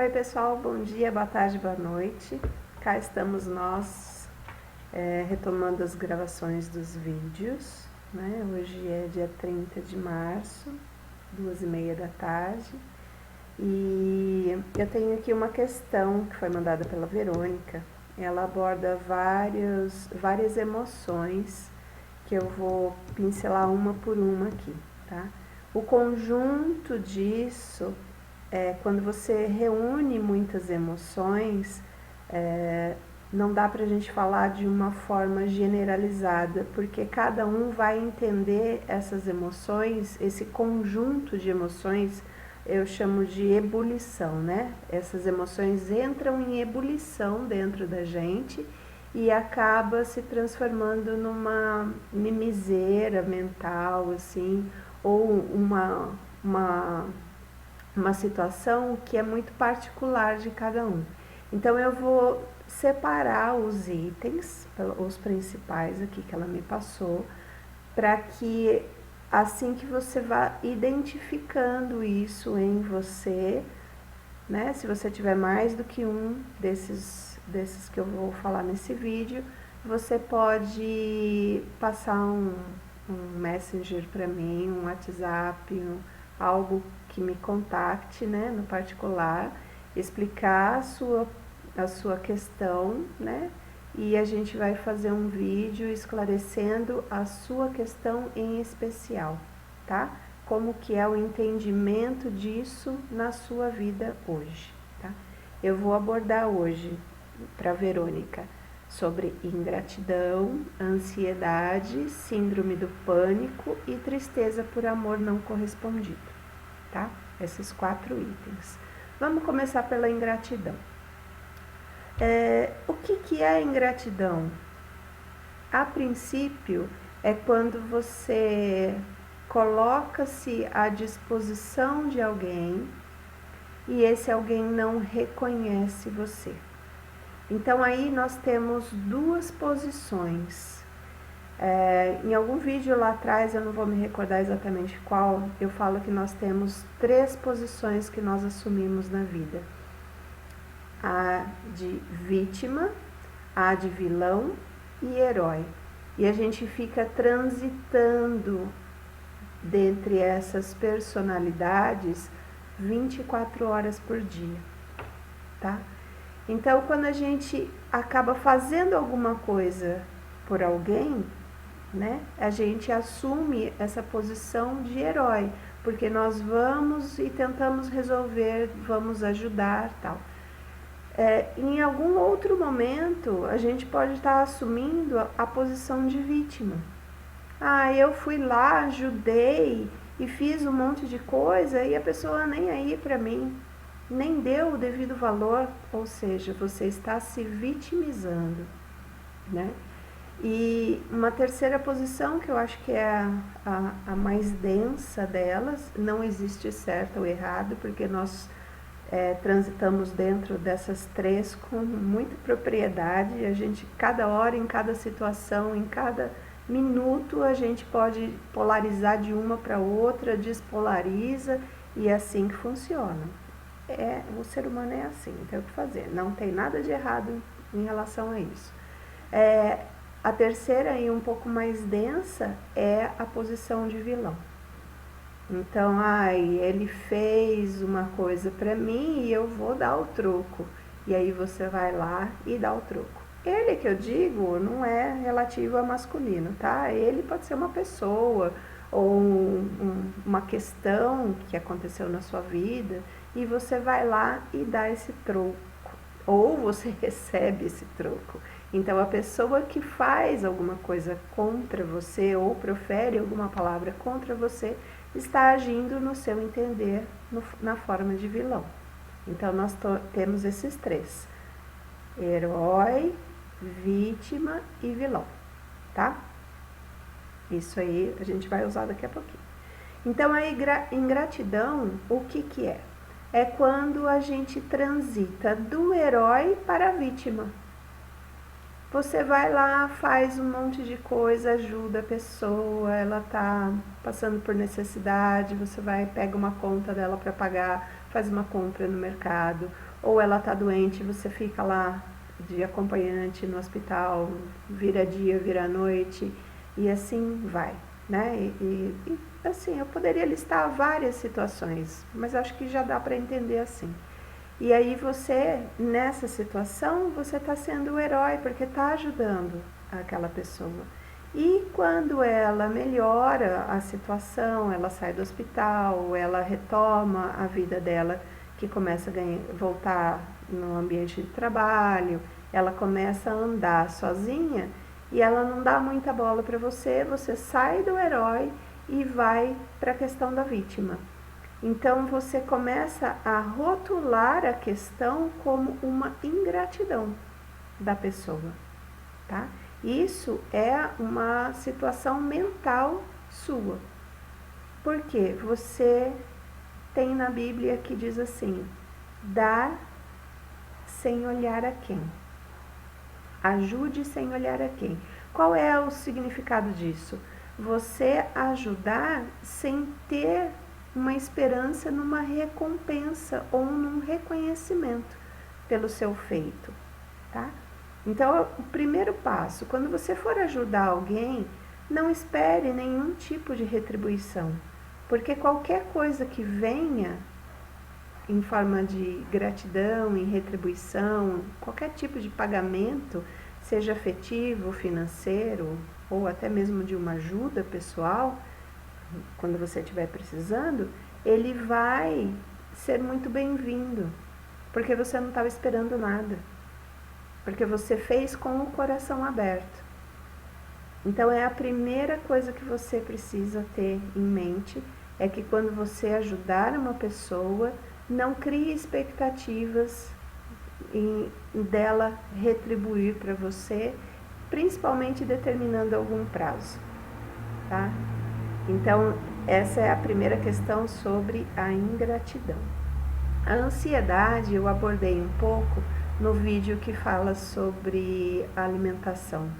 Oi pessoal, bom dia, boa tarde, boa noite. Cá estamos nós retomando as gravações dos vídeos, né? Hoje é dia 30 de março, 2h30 da tarde. E eu tenho aqui uma questão que foi mandada pela Verônica. Ela aborda várias emoções que eu vou pincelar uma por uma aqui, tá? O conjunto disso quando você reúne muitas emoções, não dá pra gente falar de uma forma generalizada, porque cada um vai entender essas emoções, esse conjunto de emoções, eu chamo de ebulição, né? Essas emoções entram em ebulição dentro da gente e acaba se transformando numa mimiseira mental, assim, ou uma situação que é muito particular de cada um. Então eu vou separar os itens, os principais aqui que ela me passou, para que assim que você vá identificando isso em você, né? Se você tiver mais do que um desses que eu vou falar nesse vídeo, você pode passar um messenger para mim, um WhatsApp, algo que me contacte, né, no particular, explicar a sua questão, né, e a gente vai fazer um vídeo esclarecendo a sua questão em especial, tá? Como que é o entendimento disso na sua vida hoje, tá? Eu vou abordar hoje para Verônica sobre ingratidão, ansiedade, síndrome do pânico e tristeza por amor não correspondido, tá? Esses 4 itens. Vamos começar pela ingratidão. O que é ingratidão? A princípio, é quando você coloca-se à disposição de alguém e esse alguém não reconhece você. Então aí nós temos 2 posições. Em algum vídeo lá atrás, eu não vou me recordar exatamente qual, eu falo que nós temos 3 posições que nós assumimos na vida. A de vítima, a de vilão e herói. E a gente fica transitando dentre essas personalidades 24 horas por dia, tá? Então, quando a gente acaba fazendo alguma coisa por alguém, né, a gente assume essa posição de herói, porque nós vamos e tentamos resolver, vamos ajudar, tal. Em algum outro momento, a gente pode estar assumindo a posição de vítima. Eu fui lá, ajudei e fiz um monte de coisa e a pessoa nem aí para mim, nem deu o devido valor, ou seja, você está se vitimizando, né? E uma terceira posição, que eu acho que é a mais densa delas, não existe certo ou errado, porque nós transitamos dentro dessas 3 com muita propriedade, a gente, cada hora, em cada situação, em cada minuto, a gente pode polarizar de uma para outra, despolariza, e é assim que funciona. O ser humano é assim, não tem o que fazer, não tem nada de errado em relação a isso. A terceira e um pouco mais densa é a posição de vilão. Então, ele fez uma coisa para mim e eu vou dar o troco. E aí você vai lá e dá o troco. Ele que eu digo não é relativo a masculino, tá? Ele pode ser uma pessoa ou uma questão que aconteceu na sua vida e você vai lá e dá esse troco. Ou você recebe esse troco. Então, a pessoa que faz alguma coisa contra você ou profere alguma palavra contra você está agindo no seu entender na forma de vilão. Então, nós temos esses 3. Herói, vítima e vilão, tá? Isso aí a gente vai usar daqui a pouquinho. Então, a ingratidão, o que é? É quando a gente transita do herói para a vítima. Você vai lá, faz um monte de coisa, ajuda a pessoa, ela tá passando por necessidade, você vai, pega uma conta dela para pagar, faz uma compra no mercado, ou ela está doente, você fica lá de acompanhante no hospital, vira dia, vira noite, e assim vai, né? E assim, eu poderia listar várias situações, mas acho que já dá para entender assim. E aí você, nessa situação, você está sendo o herói, porque está ajudando aquela pessoa. E quando ela melhora a situação, ela sai do hospital, ela retoma a vida dela, que começa a voltar no ambiente de trabalho, ela começa a andar sozinha e ela não dá muita bola para você, você sai do herói e vai para a questão da vítima. Então você começa a rotular a questão como uma ingratidão da pessoa, tá? Isso é uma situação mental sua. Porque você tem na Bíblia que diz assim: dar sem olhar a quem? Ajude sem olhar a quem? Qual é o significado disso? Você ajudar sem ter uma esperança numa recompensa ou num reconhecimento pelo seu feito, tá? Então, o primeiro passo, quando você for ajudar alguém, não espere nenhum tipo de retribuição, porque qualquer coisa que venha em forma de gratidão, em retribuição, qualquer tipo de pagamento, seja afetivo, financeiro ou até mesmo de uma ajuda pessoal, quando você estiver precisando, ele vai ser muito bem-vindo, porque você não estava esperando nada, porque você fez com o coração aberto. Então é a primeira coisa que você precisa ter em mente, é que quando você ajudar uma pessoa, não crie expectativas dela retribuir para você, principalmente determinando algum prazo, tá? Então, essa é a primeira questão sobre a ingratidão. A ansiedade eu abordei um pouco no vídeo que fala sobre a alimentação,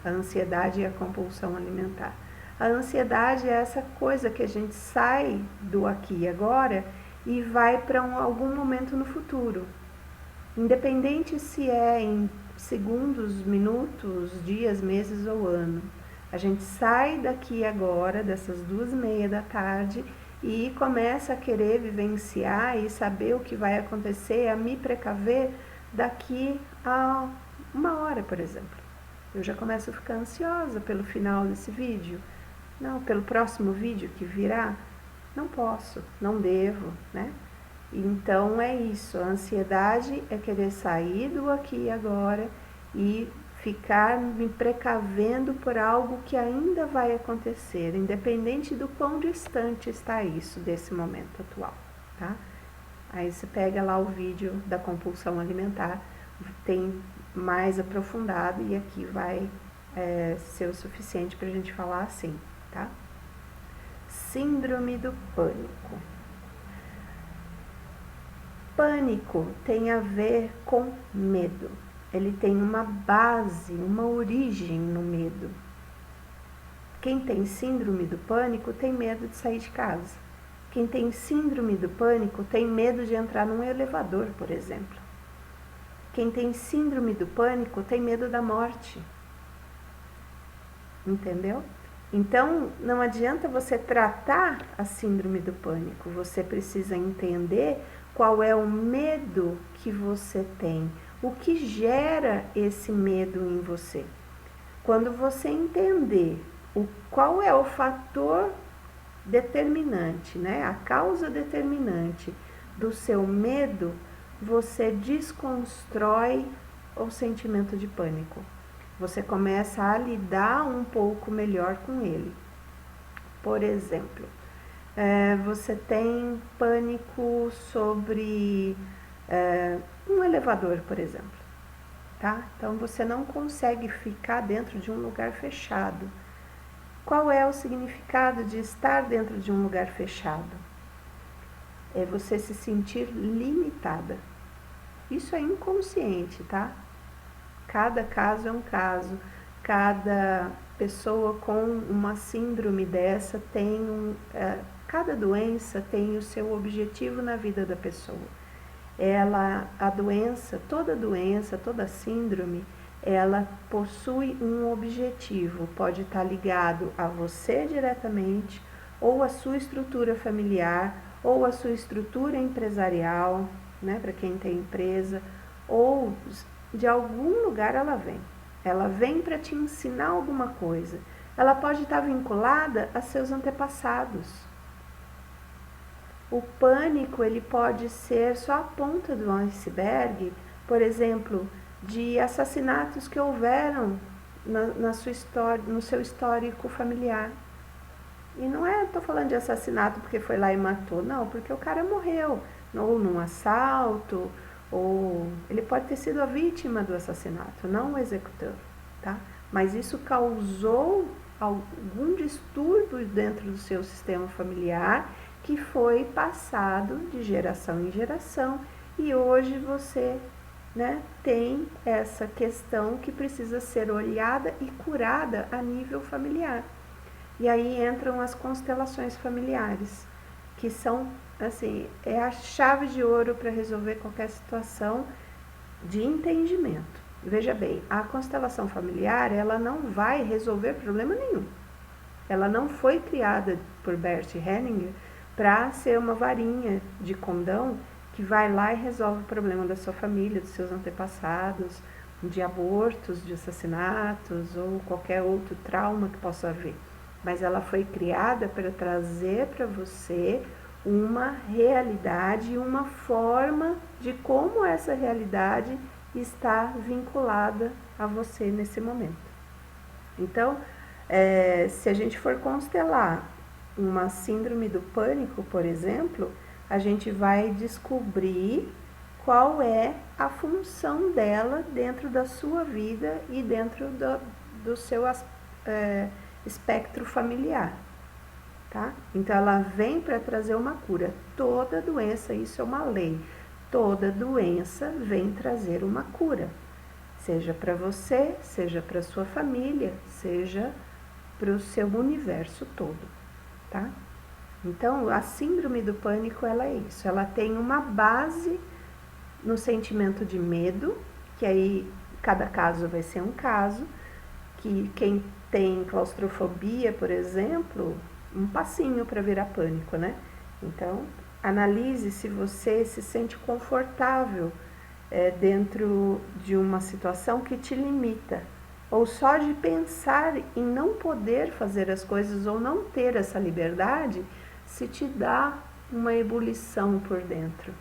a ansiedade e a compulsão alimentar. A ansiedade é essa coisa que a gente sai do aqui e agora e vai para algum momento no futuro. Independente se é em segundos, minutos, dias, meses ou ano. A gente sai daqui agora, dessas 2h30 da tarde, e começa a querer vivenciar e saber o que vai acontecer, a me precaver daqui a 1 hora, por exemplo. Eu já começo a ficar ansiosa pelo final desse vídeo. Não, pelo próximo vídeo que virá, não posso, não devo, né? Então é isso, a ansiedade é querer sair do aqui e agora e ficar me precavendo por algo que ainda vai acontecer, independente do quão distante está isso desse momento atual, tá? Aí você pega lá o vídeo da compulsão alimentar, tem mais aprofundado e aqui vai ser o suficiente para a gente falar assim, tá? Síndrome do pânico. Pânico tem a ver com medo. Ele tem uma base, uma origem no medo. Quem tem síndrome do pânico tem medo de sair de casa. Quem tem síndrome do pânico tem medo de entrar num elevador, por exemplo. Quem tem síndrome do pânico tem medo da morte. Entendeu? Então, não adianta você tratar a síndrome do pânico. Você precisa entender qual é o medo que você tem, o que gera esse medo em você. Quando você entender qual é o fator determinante, né, a causa determinante do seu medo, você desconstrói o sentimento de pânico. Você começa a lidar um pouco melhor com ele. Por exemplo, você tem pânico sobre um elevador, por exemplo, tá? Então você não consegue ficar dentro de um lugar fechado. Qual é o significado de estar dentro de um lugar fechado? É você se sentir limitada. Isso é inconsciente, tá? Cada caso é um caso, cada pessoa com uma síndrome dessa tem cada doença tem o seu objetivo na vida da pessoa. a doença, toda síndrome, ela possui um objetivo, pode estar ligado a você diretamente, ou a sua estrutura familiar, ou a sua estrutura empresarial, né, para quem tem empresa, ou de algum lugar ela vem. Ela vem para te ensinar alguma coisa. Ela pode estar vinculada a seus antepassados. O pânico, ele pode ser só a ponta do iceberg, por exemplo, de assassinatos que houveram na sua história, no seu histórico familiar. E não estou falando de assassinato porque foi lá e matou, não, porque o cara morreu, ou num assalto, ou ele pode ter sido a vítima do assassinato, não o executor, tá? Mas isso causou algum distúrbio dentro do seu sistema familiar que foi passado de geração em geração, e hoje você, né, tem essa questão que precisa ser olhada e curada a nível familiar. E aí entram as constelações familiares, que são, assim, é a chave de ouro para resolver qualquer situação de entendimento. Veja bem, a constelação familiar, ela não vai resolver problema nenhum. Ela não foi criada por Bert Hellinger para ser uma varinha de condão que vai lá e resolve o problema da sua família, dos seus antepassados, de abortos, de assassinatos ou qualquer outro trauma que possa haver. Mas ela foi criada para trazer para você uma realidade e uma forma de como essa realidade está vinculada a você nesse momento. Então, se a gente for constelar uma síndrome do pânico, por exemplo, a gente vai descobrir qual é a função dela dentro da sua vida e dentro do seu espectro familiar, tá? Então ela vem para trazer uma cura. Toda doença, isso é uma lei, toda doença vem trazer uma cura, seja para você, seja para sua família, seja para o seu universo todo, tá? Então a síndrome do pânico, ela é isso, ela tem uma base no sentimento de medo, que aí cada caso vai ser um caso, que quem tem claustrofobia, por exemplo, um passinho para virar pânico, né? Então, analise se você se sente confortável dentro de uma situação que te limita, ou só de pensar em não poder fazer as coisas ou não ter essa liberdade, se te dá uma ebulição por dentro.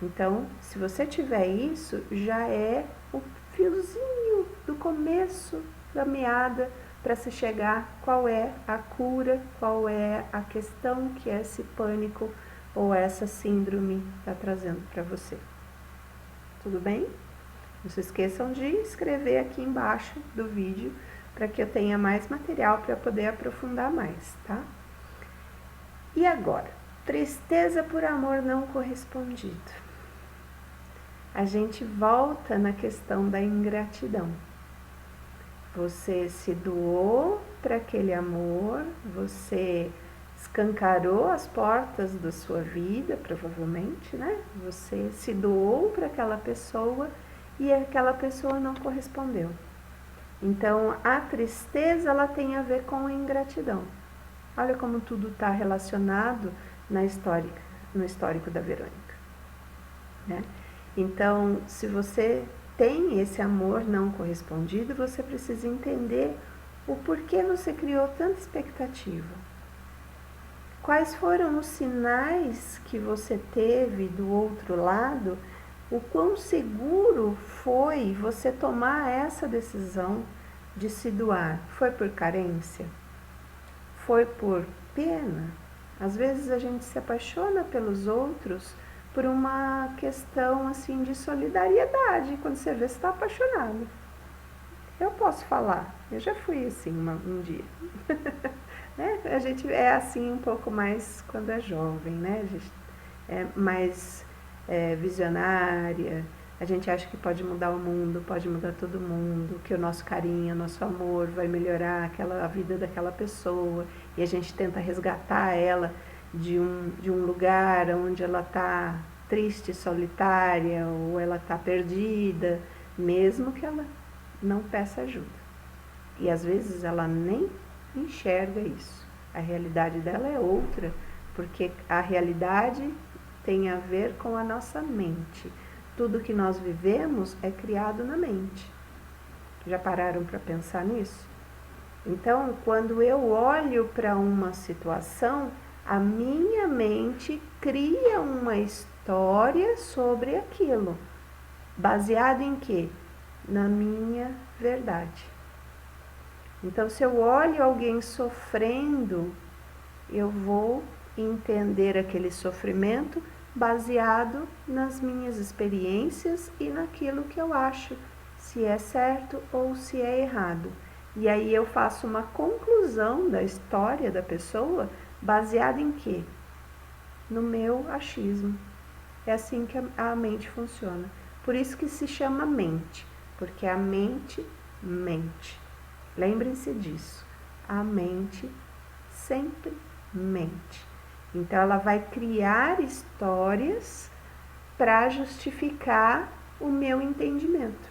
Então, se você tiver isso, já é o fiozinho do começo da meada para se chegar qual é a cura, qual é a questão que esse pânico ou essa síndrome está trazendo para você. Tudo bem? Não se esqueçam de escrever aqui embaixo do vídeo para que eu tenha mais material para poder aprofundar mais, tá? E agora, tristeza por amor não correspondido. A gente volta na questão da ingratidão. Você se doou para aquele amor, você escancarou as portas da sua vida, provavelmente, né? Você se doou para aquela pessoa e aquela pessoa não correspondeu. Então, a tristeza, ela tem a ver com a ingratidão. Olha como tudo está relacionado no histórico da Verônica, né? Então, se você tem esse amor não correspondido, você precisa entender o porquê você criou tanta expectativa. Quais foram os sinais que você teve do outro lado? O quão seguro foi você tomar essa decisão de se doar? Foi por carência? Foi por pena? Às vezes a gente se apaixona pelos outros por uma questão assim de solidariedade. Quando você vê, você está apaixonado. Eu posso falar, eu já fui assim um dia. Né? A gente é assim um pouco mais quando é jovem, né? A gente é mais visionária, a gente acha que pode mudar o mundo, pode mudar todo mundo, que o nosso carinho, o nosso amor vai melhorar a vida daquela pessoa, e a gente tenta resgatar ela de um lugar onde ela está triste, solitária, ou ela está perdida, mesmo que ela não peça ajuda. E às vezes ela nem enxerga isso. A realidade dela é outra, porque a realidade tem a ver com a nossa mente. Tudo que nós vivemos é criado na mente. Já pararam para pensar nisso? Então, quando eu olho para uma situação, a minha mente cria uma história sobre aquilo. Baseado em quê? Na minha verdade. Então, se eu olho alguém sofrendo, eu vou entender aquele sofrimento baseado nas minhas experiências e naquilo que eu acho, se é certo ou se é errado. E aí eu faço uma conclusão da história da pessoa baseada em quê? No meu achismo. É assim que a mente funciona. Por isso que se chama mente, porque a mente mente. Lembrem-se disso. A mente sempre mente. Então ela vai criar histórias para justificar o meu entendimento.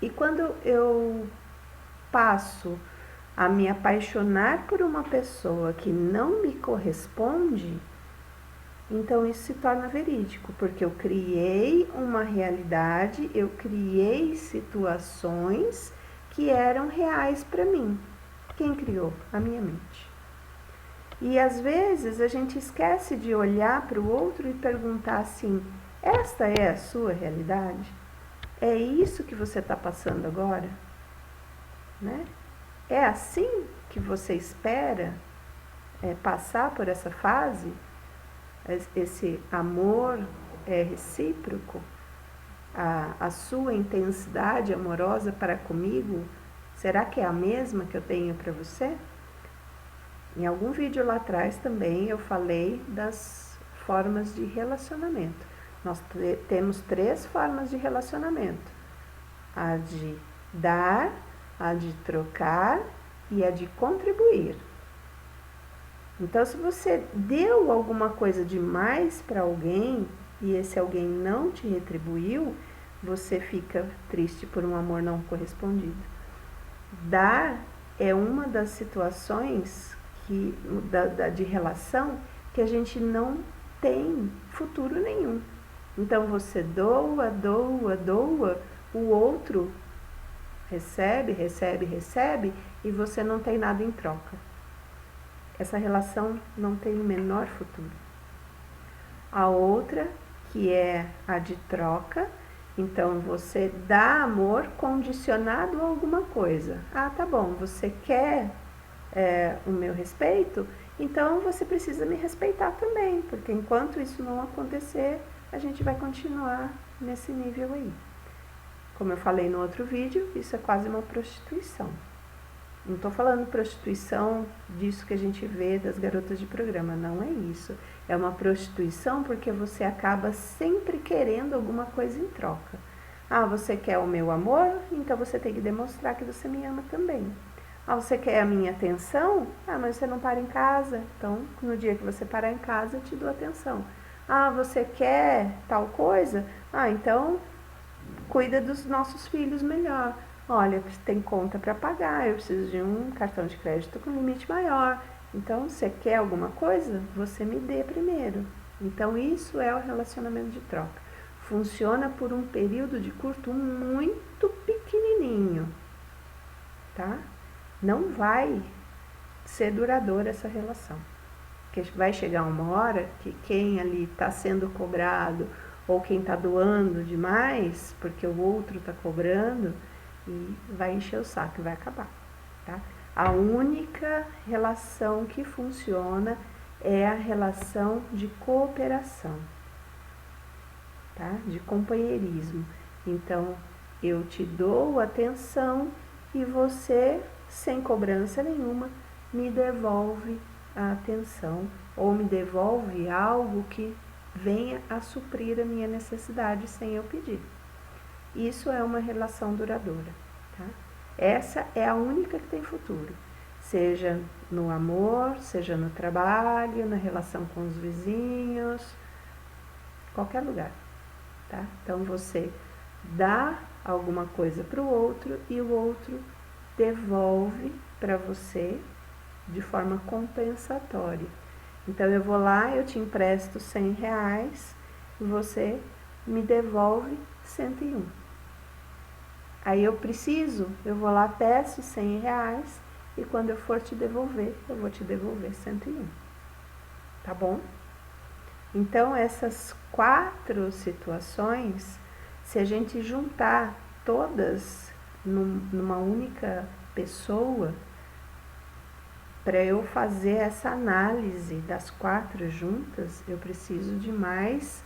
E quando eu passo a me apaixonar por uma pessoa que não me corresponde, então isso se torna verídico, porque eu criei uma realidade, eu criei situações que eram reais para mim. Quem criou? A minha mente. E às vezes a gente esquece de olhar para o outro e perguntar assim: esta é a sua realidade? É isso que você está passando agora? Né? É assim que você espera passar por essa fase? Esse amor é recíproco? A sua intensidade amorosa para comigo, será que é a mesma que eu tenho para você? Em algum vídeo lá atrás também eu falei das formas de relacionamento. Nós temos 3 formas de relacionamento: a de dar, a de trocar e a de contribuir. Então, se você deu alguma coisa demais para alguém e esse alguém não te retribuiu, você fica triste por um amor não correspondido. Dar é uma das situações de relação que a gente não tem futuro nenhum. Então você doa, o outro recebe e você não tem nada em troca. Essa relação não tem o menor futuro. A outra, que é a de troca, então você dá amor condicionado a alguma coisa. Ah, tá bom, você quer o meu respeito, então você precisa me respeitar também, porque enquanto isso não acontecer, a gente vai continuar nesse nível aí. Como eu falei no outro vídeo, isso é quase uma prostituição. Não estou falando prostituição disso que a gente vê das garotas de programa, não é isso. É uma prostituição porque você acaba sempre querendo alguma coisa em troca. Ah, você quer o meu amor? Então você tem que demonstrar que você me ama também. Ah, você quer a minha atenção? Ah, mas você não para em casa. Então, no dia que você parar em casa, eu te dou atenção. Ah, você quer tal coisa? Ah, então cuida dos nossos filhos melhor. Olha, tem conta para pagar, eu preciso de um cartão de crédito com limite maior. Então, você quer alguma coisa? Você me dê primeiro. Então, isso é o relacionamento de troca. Funciona por um período de curto muito pequenininho, tá? Não vai ser duradoura essa relação. Porque vai chegar uma hora que quem ali está sendo cobrado ou quem está doando demais, porque o outro está cobrando, e vai encher o saco e vai acabar. Tá? A única relação que funciona é a relação de cooperação, tá? De companheirismo. Então, eu te dou atenção e você, sem cobrança nenhuma, me devolve a atenção ou me devolve algo que venha a suprir a minha necessidade sem eu pedir. Isso é uma relação duradoura. Tá? Essa é a única que tem futuro. Seja no amor, seja no trabalho, na relação com os vizinhos, qualquer lugar, tá? Então você dá alguma coisa para o outro e o outro devolve para você de forma compensatória. Então eu vou lá, eu te empresto R$100 e você me devolve 101. Aí eu vou lá, peço R$100 e quando eu for te devolver, eu vou te devolver 101. Tá bom? Então essas 4 situações, se a gente juntar todas numa única pessoa, para eu fazer essa análise das 4 juntas, eu preciso de mais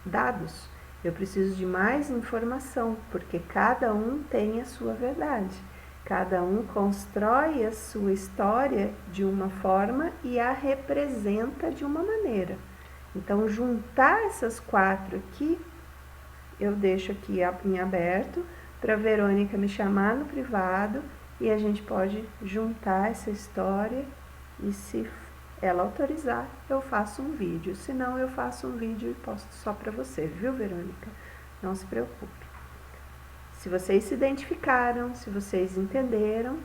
dados, eu preciso de mais informação, porque cada um tem a sua verdade, cada um constrói a sua história de uma forma e a representa de uma maneira. Então, juntar essas 4 aqui, eu deixo aqui em aberto para a Verônica me chamar no privado e a gente pode juntar essa história e, se ela autorizar, eu faço um vídeo. Se não, eu faço um vídeo e posto só para você, viu, Verônica? Não se preocupe. Se vocês se identificaram, se vocês entenderam,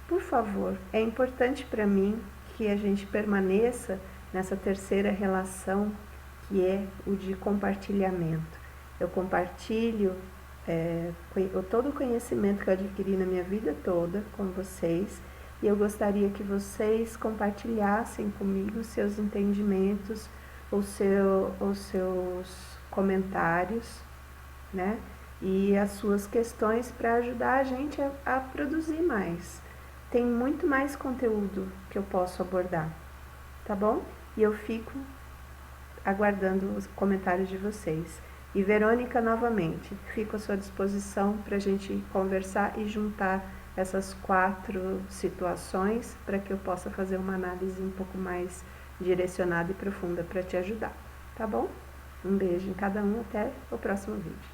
por favor, é importante para mim que a gente permaneça nessa terceira relação, que é o de compartilhamento. Eu compartilho todo o conhecimento que eu adquiri na minha vida toda com vocês, e eu gostaria que vocês compartilhassem comigo os seus entendimentos, os seus comentários, né? E as suas questões para ajudar a gente a produzir mais. Tem muito mais conteúdo que eu posso abordar, tá bom? E eu fico aguardando os comentários de vocês. E Verônica, novamente, fico à sua disposição para a gente conversar e juntar essas 4 situações para que eu possa fazer uma análise um pouco mais direcionada e profunda para te ajudar, tá bom? Um beijo em cada um, até o próximo vídeo.